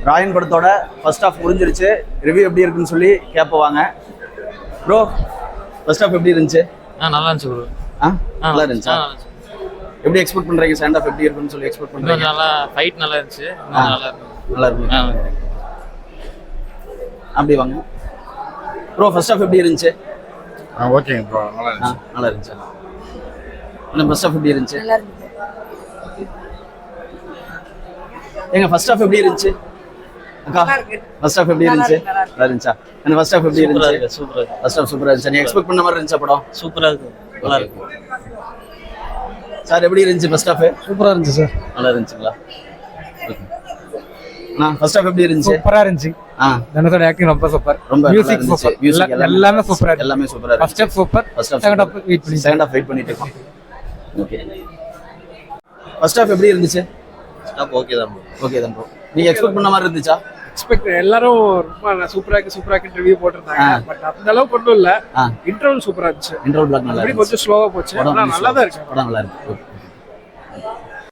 ராயன் படத்தோட first half முடிஞ்சிருச்சு. Review எப்படி இருக்குன்னு சொல்லி கேட்போவாங்க. ப்ரோ ஃபர்ஸ்ட் ஹாஃப் எப்படி இருந்துச்சு? நல்லா இருந்துச்சு ப்ரோ. நல்லா இருந்துச்சா? எப்படி எக்ஸ்பெக்ட் பண்றீங்க செகண்ட் ஹாஃப் எப்படி இருக்குன்னு சொல்லி எக்ஸ்பெக்ட் பண்றீங்க? நல்லா ஃபைட் நல்லா இருந்துச்சு. நல்லா இருக்கு. அப்படி வாங்க ப்ரோ. ஃபர்ஸ்ட் ஹாஃப் எப்படி இருந்துச்சு? ஓகேங்க ப்ரோ, நல்லா இருந்துச்சு. நல்லா இருந்துச்சு. என்ன ஃபர்ஸ்ட் ஹாஃப் எப்படி இருந்துச்சு? நல்லா இருந்துச்சு. ஏங்க ஃபர்ஸ்ட் ஹாஃப் எப்படி இருந்துச்சு அக்கா? ஃபர்ஸ்ட் ஹாஃப் எப்படி இருந்துச்சு? நல்லா இருந்துச்சா? என்ன ஃபர்ஸ்ட் ஹாஃப் எப்படி இருந்துச்சு? சூப்பரா ஃபர்ஸ்ட் ஹாஃப் சூப்பரா இருந்துச்சு. நீ எக்ஸ்பெக்ட் பண்ண மாதிரி இருந்துச்சா படம்? சூப்பரா இருக்கு. நல்லா இருக்கு சார். எப்படி இருந்துச்சு ஃபர்ஸ்ட் ஹாஃப்? சூப்பரா இருந்துச்சு சார். நல்லா இருந்துச்சுங்களா? ஃபர்ஸ்ட் ஹாஃப் எப்படி இருந்துச்சு? சூப்பரா இருந்துச்சு. தனுஷோட ஆக்டிங் ரொம்ப சூப்பர். ரொம்ப மியூசிக் சூப்பர். மியூசிக் எல்லாமே சூப்பரா இருக்கு. எல்லாமே சூப்பரா இருக்கு. First half super. Second half wait பண்ணிட்டு இருக்கோம். ஓகே. ஃபர்ஸ்ட் ஹாஃப் எப்படி இருந்துச்சு? ஓகே தான் ப்ரோ. ஓகே தான் ப்ரோ. நீங்க எக்ஸ்பெக்ட் பண்ண மாதிரி இருந்துச்சா? எக்ஸ்பெக்ட் எல்லாரும் ரொம்ப சூப்பரா இருக்கு ரிவ்யூ போட்டுருந்தாங்க. பட் அந்த அளவுக்கு ஒன்றும் இல்ல. இன்டர்வல் சூப்பரா இருந்துச்சு. இன்டர்வல் பிளாக் நல்லா கொஞ்சம் ஸ்லோவா போச்சு. நல்லா தான் இருக்கு. படம் நல்லா இருக்கு.